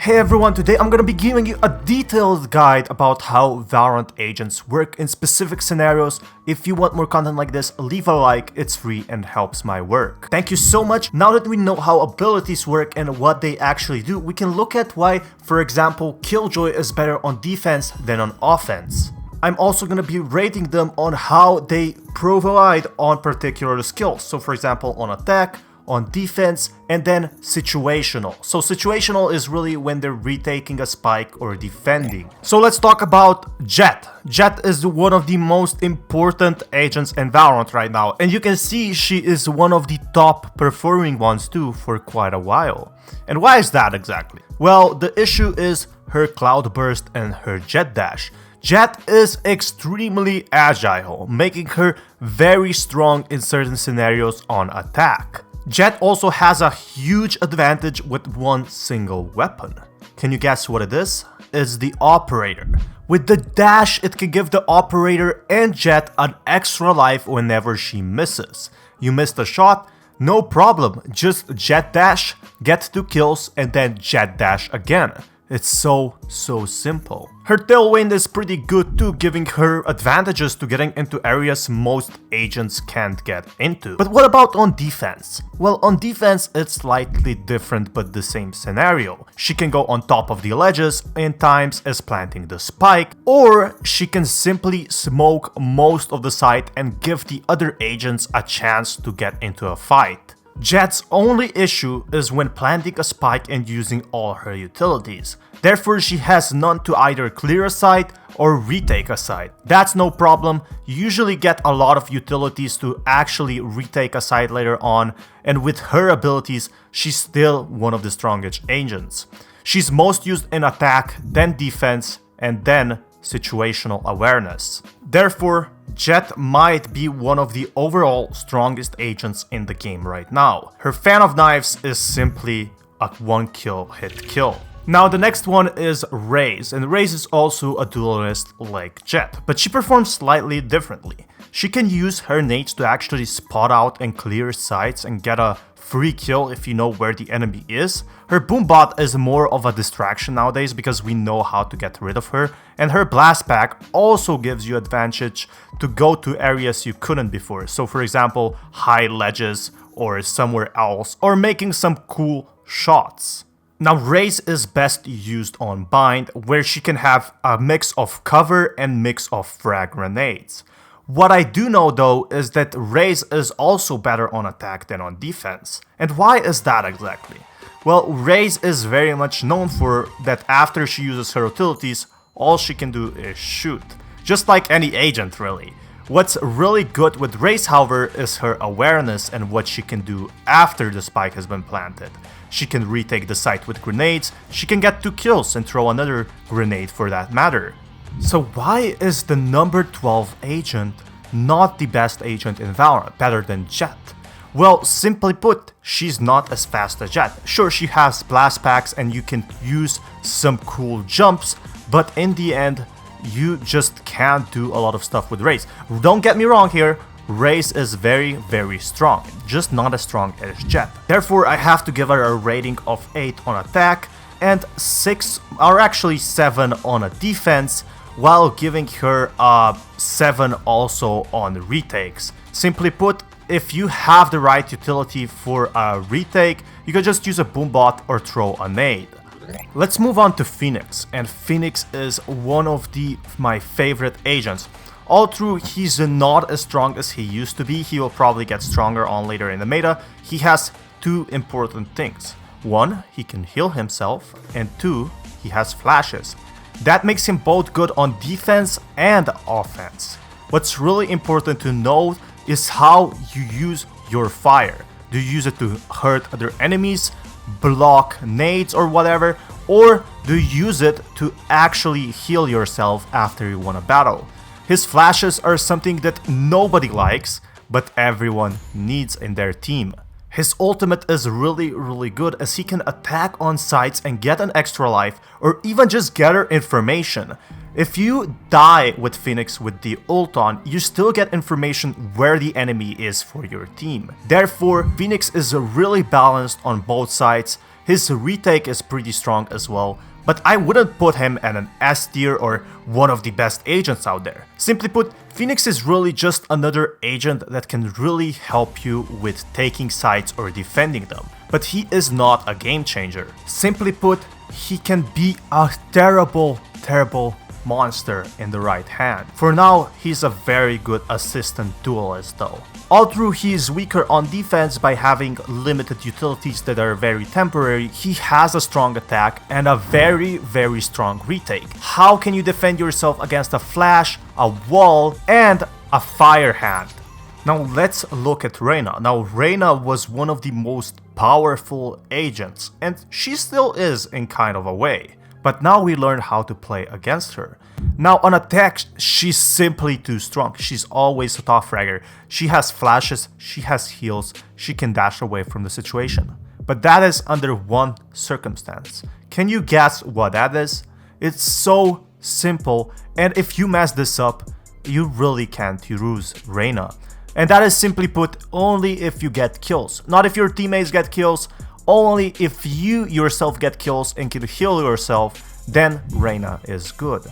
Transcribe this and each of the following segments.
Hey everyone, today I'm gonna be giving you a detailed guide about how Valorant agents work in specific scenarios. If you want more content like this, leave a like, it's free and helps my work. Thank you so much. Now that we know how abilities work and what they actually do, we can look at why, for example, Killjoy is better on defense than on offense. I'm also gonna be rating them on how they provide on particular skills. So for example, on attack, on defense, and then situational. So situational is really when they're retaking a spike or defending. So let's talk about Jett. Jett is one of the most important agents in Valorant right now, and you can see she is one of the top performing ones too for quite a while. And why is that exactly? Well, the issue is her cloud burst and her jet dash. Jett is extremely agile, making her very strong in certain scenarios on attack. Jett also has a huge advantage with one single weapon. Can you guess what it is? It's the operator. With the dash, it can give the operator and Jett an extra life whenever she misses. You missed a shot? No problem, just jet dash, get 2 kills, and then jet dash again. It's so simple. Her tailwind is pretty good too, giving her advantages to getting into areas most agents can't get into. But what about on defense? Well, on defense it's slightly different but the same scenario. She can go on top of the ledges in times as planting the spike, or she can simply smoke most of the site and give the other agents a chance to get into a fight. Jett's only issue is when planting a spike and using all her utilities. Therefore, she has none to either clear a site or retake a site. That's no problem, you usually get a lot of utilities to actually retake a site later on, and with her abilities, she's still one of the strongest agents. She's most used in attack, then defense, and then situational awareness. Therefore, Jett might be one of the overall strongest agents in the game right now. Her fan of knives is simply a 1-kill hit kill. Now the next one is Raze, and Raze is also a duelist like Jett, but she performs slightly differently. She can use her nades to actually spot out and clear sites and get a free kill if you know where the enemy is. Her boom bot is more of a distraction nowadays because we know how to get rid of her, and her blast pack also gives you advantage to go to areas you couldn't before. So for example, high ledges or somewhere else, or making some cool shots. Now Raze is best used on bind, where she can have a mix of cover and mix of frag grenades. What I do know though is that Raze is also better on attack than on defense. And why is that exactly? Well, Raze is very much known for that after she uses her utilities, all she can do is shoot. Just like any agent really. What's really good with Raze, however, is her awareness and what she can do after the spike has been planted. She can retake the site with grenades, she can get 2 kills and throw another grenade for that matter. So why is the number 12 agent not the best agent in Valorant, better than Jett? Well, simply put, she's not as fast as Jett. Sure, she has blast packs and you can use some cool jumps, but in the end, you just can't do a lot of stuff with Raze. Don't get me wrong here, Raze is very strong, just not as strong as Jett. Therefore, I have to give her a rating of 8 on attack and 6, or actually 7 on a defense, while giving her a 7 also on retakes. Simply put, if you have the right utility for a retake, you can just use a boom bot or throw a nade. Let's move on to Pheonix, and Pheonix is one of my favorite agents. Although he's not as strong as he used to be, he will probably get stronger on later in the meta. He has 2 important things. 1, he can heal himself, and 2, he has flashes. That makes him both good on defense and offense. What's really important to note is how you use your fire. Do you use it to hurt other enemies, block nades or whatever, or do you use it to actually heal yourself after you won a battle? His flashes are something that nobody likes, but everyone needs in their team. His ultimate is really good, as he can attack on sites and get an extra life, or even just gather information. If you die with Pheonix with the ult on, you still get information where the enemy is for your team. Therefore, Pheonix is really balanced on both sides. His retake is pretty strong as well, but I wouldn't put him at an S tier or one of the best agents out there. Simply put, Pheonix is really just another agent that can really help you with taking sides or defending them, but he is not a game changer. Simply put, he can be a terrible monster in the right hand. For now, he's a very good assistant duelist though. Although he is weaker on defense by having limited utilities that are very temporary, he has a strong attack and a very strong retake. How can you defend yourself against a flash, a wall, and a fire hand? Now let's look at Reyna. Now Reyna was one of the most powerful agents, and she still is in kind of a way. But now we learn how to play against her. Now on attack, she's simply too strong. She's always a top fragger. She has flashes, she has heals, she can dash away from the situation. But that is under one circumstance. Can you guess what that is? It's so simple, and if you mess this up, you really can't use Reyna. And that is simply put only if you get kills. Not if your teammates get kills, only if you yourself get kills and can heal yourself, then Reyna is good.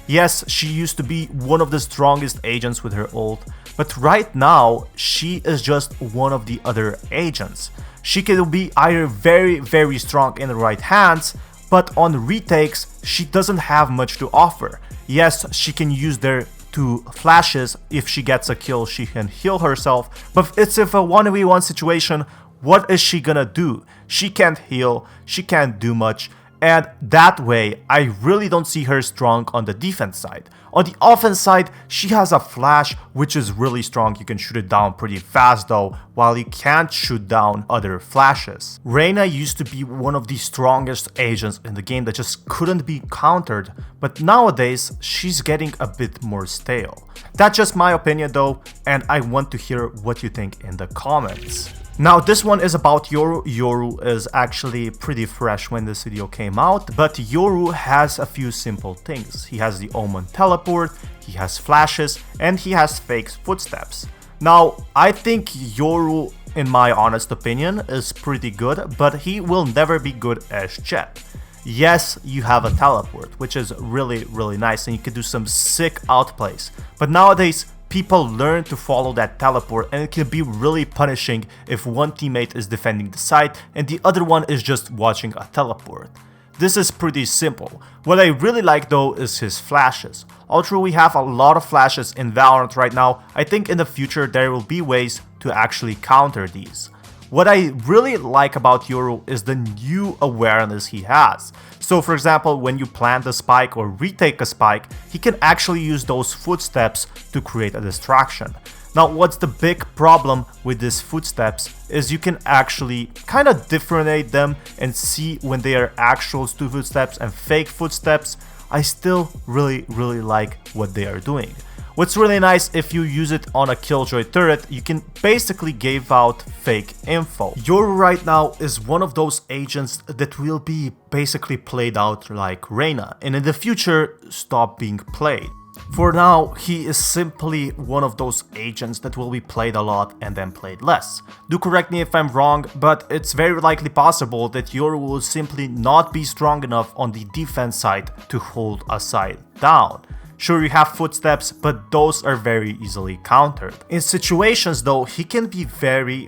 Yes, she used to be one of the strongest agents with her ult, but right now she is just one of the other agents. She can be either very strong in the right hands, but on retakes she doesn't have much to offer. Yes, she can use their 2 flashes. If she gets a kill, she can heal herself, but it's if a 1v1 situation, what is she gonna do? She can't heal, she can't do much, and that way I really don't see her strong on the defense side. On the offense side, she has a flash which is really strong. You can shoot it down pretty fast though, while you can't shoot down other flashes. Reyna used to be one of the strongest agents in the game that just couldn't be countered, but nowadays she's getting a bit more stale. That's just my opinion though, and I want to hear what you think in the comments. Now this one is about Yoru. Yoru is actually pretty fresh when this video came out, but Yoru has a few simple things. He has the Omen teleport, he has flashes, and he has fake footsteps. Now I think Yoru, in my honest opinion, is pretty good, but he will never be good as Jett. Yes, you have a teleport, which is really nice, and you can do some sick outplays, but nowadays people learn to follow that teleport, and it can be really punishing if one teammate is defending the site and the other one is just watching a teleport. This is pretty simple. What I really like though is his flashes. Although we have a lot of flashes in Valorant right now, I think in the future there will be ways to actually counter these. What I really like about Yoru is the new awareness he has. So for example, when you plant a spike or retake a spike, he can actually use those footsteps to create a distraction. Now what's the big problem with these footsteps is you can actually kind of differentiate them and see when they are actual footsteps and fake footsteps. I still really like what they are doing. What's really nice, if you use it on a Killjoy turret, you can basically give out fake info. Yoru right now is one of those agents that will be basically played out like Reyna, and in the future stop being played. For now, he is simply one of those agents that will be played a lot and then played less. Do correct me if I'm wrong, but it's very likely possible that Yoru will simply not be strong enough on the defense side to hold a side down. Sure, you have footsteps, but those are very easily countered. In situations though, he can be very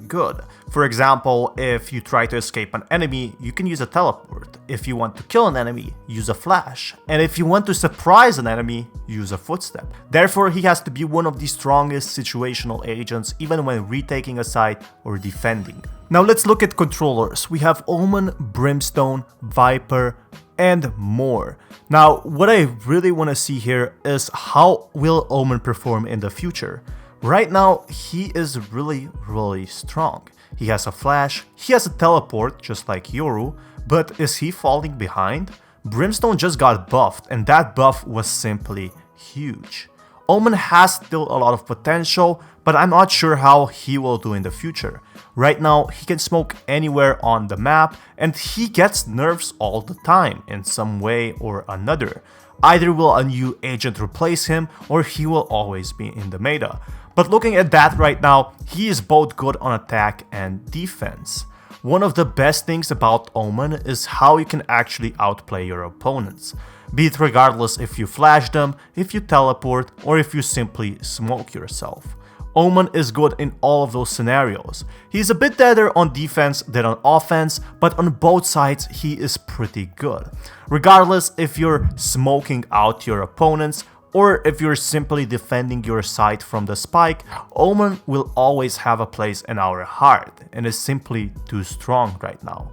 good. For example, if you try to escape an enemy, you can use a teleport. If you want to kill an enemy, use a flash. And if you want to surprise an enemy, use a footstep. Therefore, he has to be one of the strongest situational agents, even when retaking a site or defending. Now let's look at controllers. We have Omen, Brimstone, Viper, and more. Now, what I really want to see here is how will Omen perform in the future. Right now, he is really strong. He has a flash, he has a teleport, just like Yoru, but is he falling behind? Brimstone just got buffed, and that buff was simply huge. Omen has still a lot of potential, but I'm not sure how he will do in the future. Right now, he can smoke anywhere on the map, and he gets nerfs all the time in some way or another. Either will a new agent replace him, or he will always be in the meta. But looking at that right now, he is both good on attack and defense. one of the best things about Omen is how you can actually outplay your opponents. Be it regardless if you flash them, if you teleport, or if you simply smoke yourself. Omen is good in all of those scenarios. He's a bit better on defense than on offense, but on both sides he is pretty good. Regardless if you're smoking out your opponents or if you're simply defending your side from the spike, Omen will always have a place in our heart and is simply too strong right now.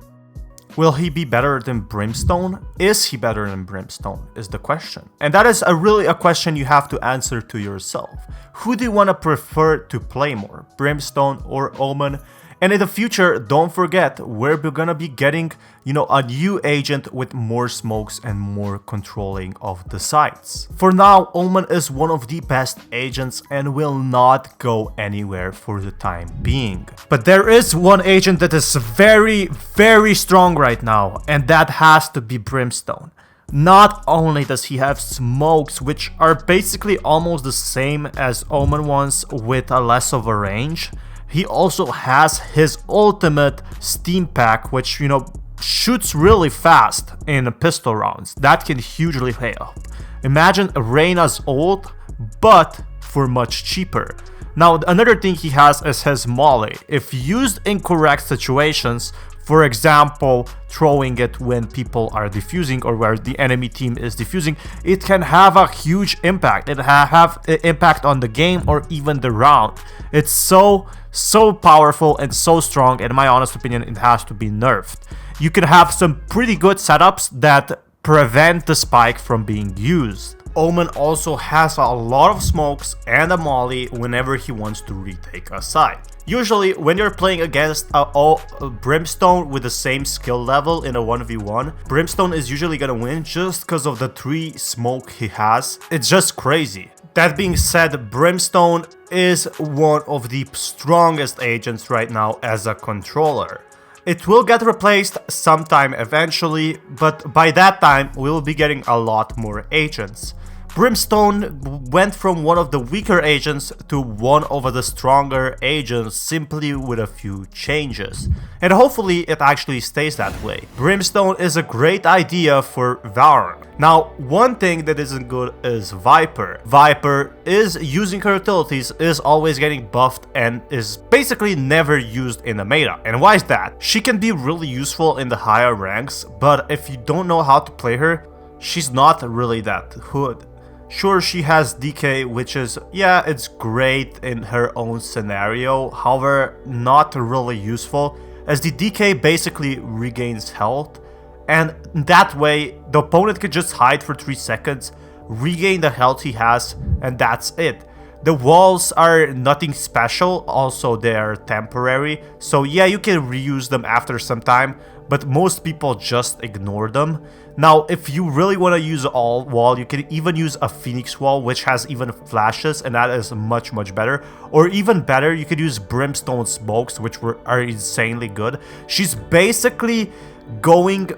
Will he be better than Brimstone? Is he better than Brimstone is the question. And that is really a question you have to answer to yourself. Who do you want to prefer to play more, Brimstone or Omen? And in the future, don't forget, we're gonna be getting, a new agent with more smokes and more controlling of the sites. For now, Omen is one of the best agents and will not go anywhere for the time being. But there is one agent that is very, very strong right now, and that has to be Brimstone. Not only does he have smokes, which are basically almost the same as Omen ones with a less of a range, he also has his ultimate steam pack, which, shoots really fast in pistol rounds. That can hugely help. Imagine Reyna's ult, but for much cheaper. Now, another thing he has is his molly. If used in correct situations, for example, throwing it when people are defusing or where the enemy team is defusing, it can have a huge impact. It have an impact on the game or even the round. It's so powerful and so strong. In my honest opinion, it has to be nerfed. You can have some pretty good setups that prevent the spike from being used. Omen also has a lot of smokes and a molly whenever he wants to retake a site. Usually, when you're playing against a Brimstone with the same skill level in a 1v1, Brimstone is usually gonna win just because of the 3 smoke he has. It's just crazy. That being said, Brimstone is one of the strongest agents right now as a controller. It will get replaced sometime eventually, but by that time, we will be getting a lot more agents. Brimstone went from one of the weaker agents to one of the stronger agents simply with a few changes. And hopefully it actually stays that way. Brimstone is a great idea for Valorant. Now, one thing that isn't good is Viper. Viper is using her utilities, is always getting buffed, and is basically never used in the meta. And why is that? She can be really useful in the higher ranks, but if you don't know how to play her, she's not really that good. Sure, she has DK, which is, yeah, it's great in her own scenario, however, not really useful, as the DK basically regains health, and that way, the opponent can just hide for 3 seconds, regain the health he has, and that's it. The walls are nothing special, also they are temporary, so yeah, you can reuse them after some time, but most people just ignore them. Now, if you really want to use all wall, you can even use a Pheonix wall, which has even flashes, and that is much better. Or even better, you could use Brimstone smokes, which are insanely good. She's basically going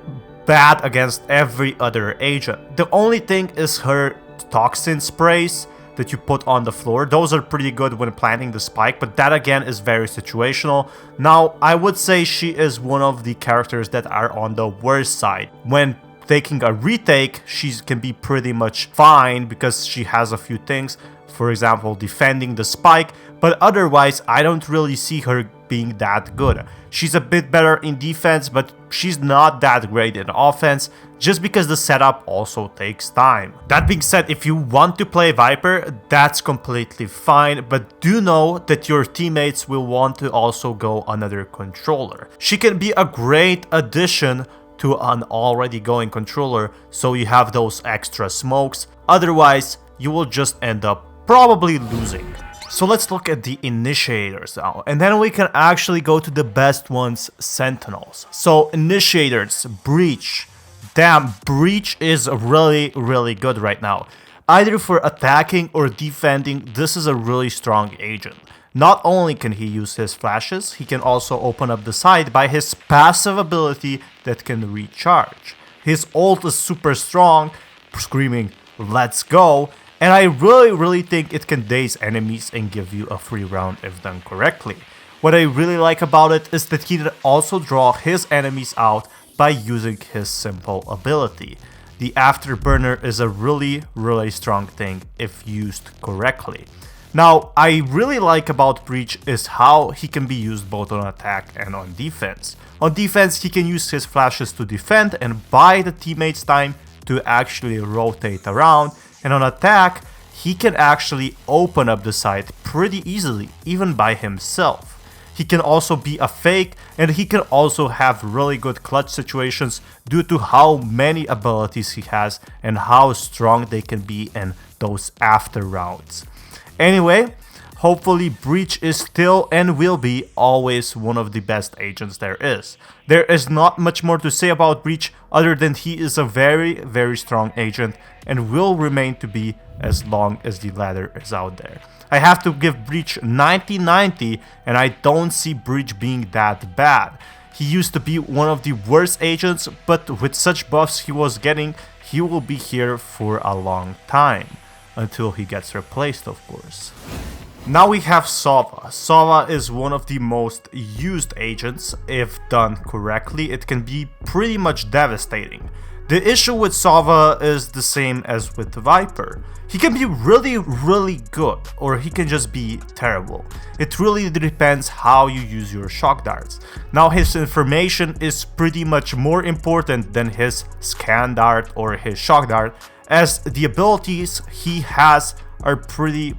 bad against every other agent. The only thing is her toxin sprays that you put on the floor. Those are pretty good when planting the spike, but that again is very situational. Now, I would say she is one of the characters that are on the worst side. When taking a retake, she can be pretty much fine because she has a few things, for example, defending the spike, but otherwise, I don't really see her being that good. She's a bit better in defense, but she's not that great in offense, just because the setup also takes time. That being said, if you want to play Viper, that's completely fine, but do know that your teammates will want to also go another controller. She can be a great addition to an already going controller, so you have those extra smokes. Otherwise, you will just end up probably losing. So let's look at the initiators now, and then we can actually go to the best ones, sentinels. So initiators, breach. Damn, breach is really good right now. Either for attacking or defending, this is a really strong agent. Not only can he use his flashes, he can also open up the side by his passive ability that can recharge. His ult is super strong, screaming, "Let's go!" And I really think it can daze enemies and give you a free round if done correctly. What I really like about it is that he can also draw his enemies out by using his simple ability. The Afterburner is a really strong thing if used correctly. Now, I really like about Breach is how he can be used both on attack and on defense. On defense, he can use his flashes to defend and buy the teammates time to actually rotate around, and on attack, he can actually open up the site pretty easily, even by himself. He can also be a fake, and he can also have really good clutch situations due to how many abilities he has and how strong they can be in those after rounds. Anyway, hopefully Breach is still and will be always one of the best agents there is. There is not much more to say about Breach other than he is a very strong agent and will remain to be as long as the ladder is out there. I have to give Breach 90/90, and I don't see Breach being that bad. He used to be one of the worst agents, but with such buffs he was getting, he will be here for a long time. Until he gets replaced, of course. Now we have Sova. Sova is one of the most used agents. If done correctly, it can be pretty much devastating. The issue with Sova is the same as with Viper. He can be really good, or he can just be terrible. It really depends how you use your shock darts. Now his information is pretty much more important than his scan dart or his shock dart, as the abilities he has are pretty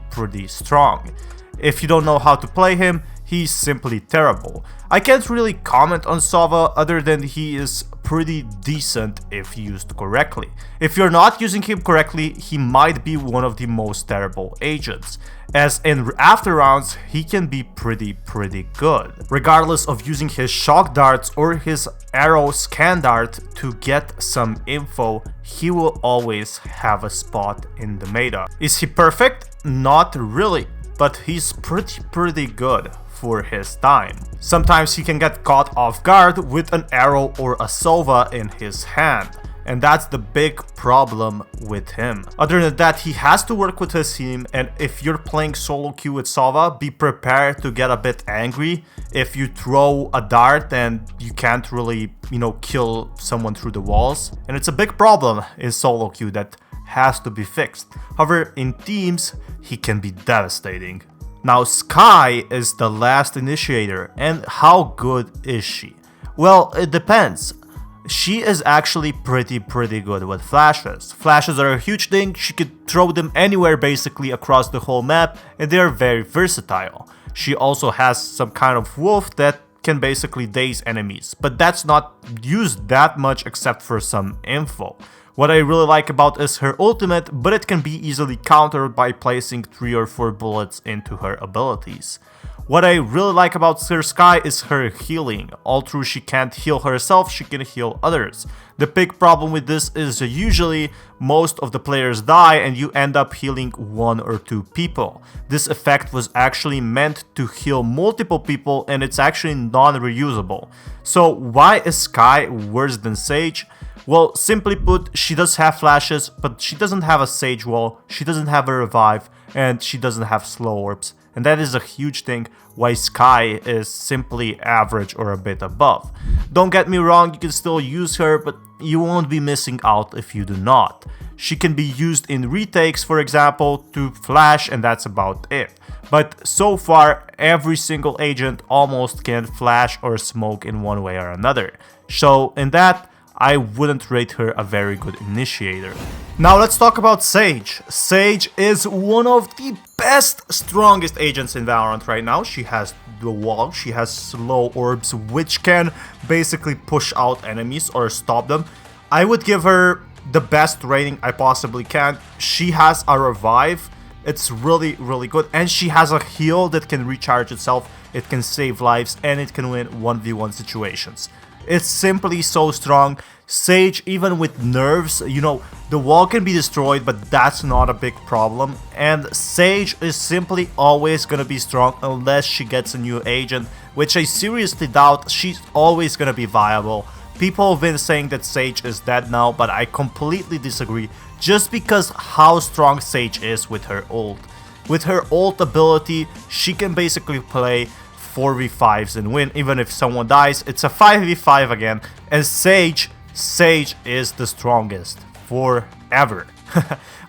strong. If you don't know how to play him, he's simply terrible. I can't really comment on Sova other than he is pretty decent if used correctly. If you're not using him correctly, he might be one of the most terrible agents, as in after rounds he can be pretty good. Regardless of using his shock darts or his arrow scan dart to get some info, he will always have a spot in the meta. Is he perfect? Not really, but he's pretty good for his time. Sometimes he can get caught off guard with an arrow or a Sova in his hand, and that's the big problem with him. Other than that, he has to work with his team, and if you're playing solo queue with Sova, be prepared to get a bit angry if you throw a dart and you can't really, kill someone through the walls. And it's a big problem in solo queue that has to be fixed. However, in teams, he can be devastating. Now, Skye is the last initiator, and how good is she? Well, it depends. She is actually pretty good with flashes. Flashes are a huge thing. She could throw them anywhere basically across the whole map, and they are very versatile. She also has some kind of wolf that can basically daze enemies, but that's not used that much except for some info. What I really like about is her ultimate, but it can be easily countered by placing 3 or 4 bullets into her abilities. What I really like about Skye is her healing. Although she can't heal herself, she can heal others. The big problem with this is usually most of the players die and you end up healing 1 or 2 people. This effect was actually meant to heal multiple people, and it's actually non-reusable. So why is Skye worse than Sage? Well, simply put, she does have flashes, but she doesn't have a Sage wall, she doesn't have a revive, and she doesn't have slow orbs. And that is a huge thing why Skye is simply average or a bit above. Don't get me wrong, you can still use her, but you won't be missing out if you do not. She can be used in retakes, for example, to flash, and that's about it. But so far, every single agent almost can flash or smoke in one way or another. So in that, I wouldn't rate her a very good initiator. Now let's talk about Sage. Sage is one of the best, strongest agents in Valorant right now. She has the wall, she has slow orbs, which can basically push out enemies or stop them. I would give her the best rating I possibly can. She has a revive. It's really good, and she has a heal that can recharge itself, it can save lives, and it can win 1v1 situations. It's simply so strong. Sage, even with nerfs, the wall can be destroyed, but that's not a big problem. And Sage is simply always gonna be strong unless she gets a new agent, which I seriously doubt. She's always gonna be viable. People have been saying that Sage is dead now, but I completely disagree, just because how strong Sage is with her ult. With her ult ability, she can basically play 4v5s and win. Even if someone dies, it's a 5v5 again. And Sage is the strongest forever.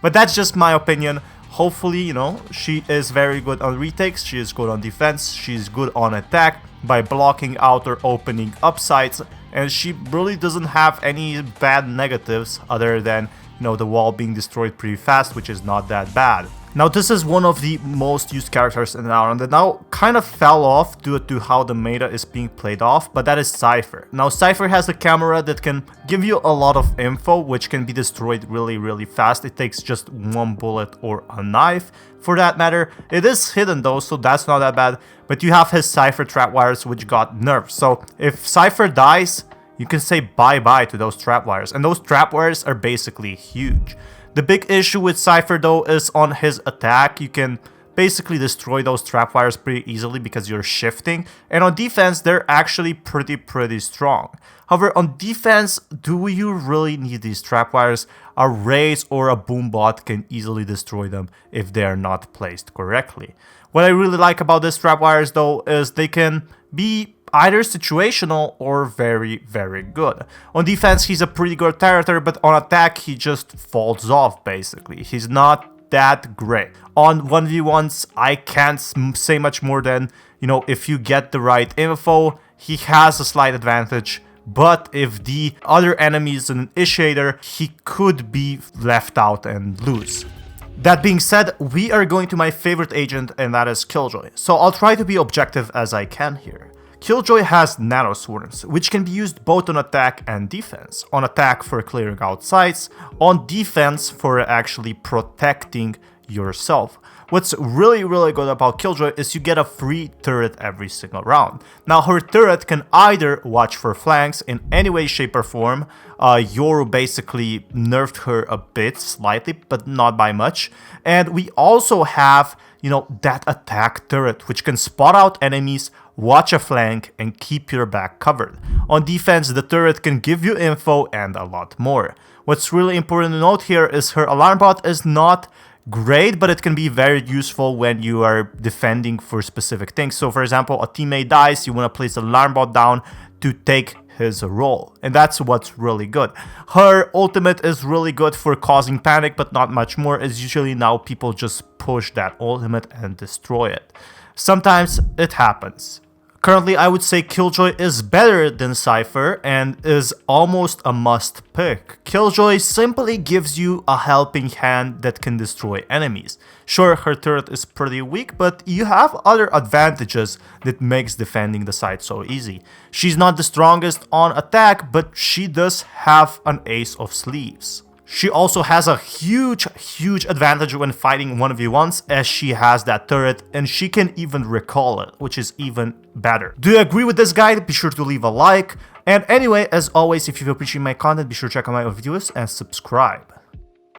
But that's just my opinion. Hopefully, you know, she is very good on retakes, she is good on defense, she's good on attack by blocking out or opening up sides, and she really doesn't have any bad negatives other than, you know, the wall being destroyed pretty fast, which is not that bad. Now this is one of the most used characters in Valorant that now kind of fell off due to how the meta is being played off, but that is Cypher. Now Cypher has a camera that can give you a lot of info, which can be destroyed really fast. It takes just one bullet or a knife for that matter. It is hidden though, so that's not that bad, but you have his Cypher trapwires which got nerfed. So if Cypher dies, you can say bye-bye to those trapwires, and those trapwires are basically huge. The big issue with Cypher though is on his attack. You can basically destroy those trapwires pretty easily because you're shifting, and on defense they're actually pretty strong. However, on defense, do you really need these trapwires? A Raze or a Boombot can easily destroy them if they are not placed correctly. What I really like about these trapwires though is they can be either situational or very good. On defense, he's a pretty good character, but on attack, he just falls off, basically. He's not that great. On 1v1s, I can't say much more than, you know, if you get the right info, he has a slight advantage, but if the other enemy is an initiator, he could be left out and lose. That being said, we are going to my favorite agent, and that is Killjoy. So I'll try to be objective as I can here. Killjoy has nano swarms, which can be used both on attack and defense. On attack for clearing out sites, on defense for actually protecting yourself. What's really good about Killjoy is you get a free turret every single round. Now her turret can either watch for flanks in any way, shape or form. Yoru basically nerfed her a bit, slightly, but not by much. And we also have, you know, that attack turret, which can spot out enemies, watch a flank, and keep your back covered. On defense, the turret can give you info and a lot more. What's really important to note here is her alarm bot is not great, but it can be very useful when you are defending for specific things. So for example, a teammate dies, you want to place the alarm bot down to take his role, and that's what's really good. Her ultimate is really good for causing panic, but not much more, as usually now people just push that ultimate and destroy it. Sometimes it happens. Currently, I would say Killjoy is better than Cypher and is almost a must pick. Killjoy simply gives you a helping hand that can destroy enemies. Sure, her turret is pretty weak, but you have other advantages that makes defending the site so easy. She's not the strongest on attack, but she does have an ace of sleeves. She also has a huge advantage when fighting 1v1s, as she has that turret and she can even recall it, which is even better. Do you agree with this guide? Be sure to leave a like. And anyway, as always, if you've appreciated my content, be sure to check out my other videos and subscribe.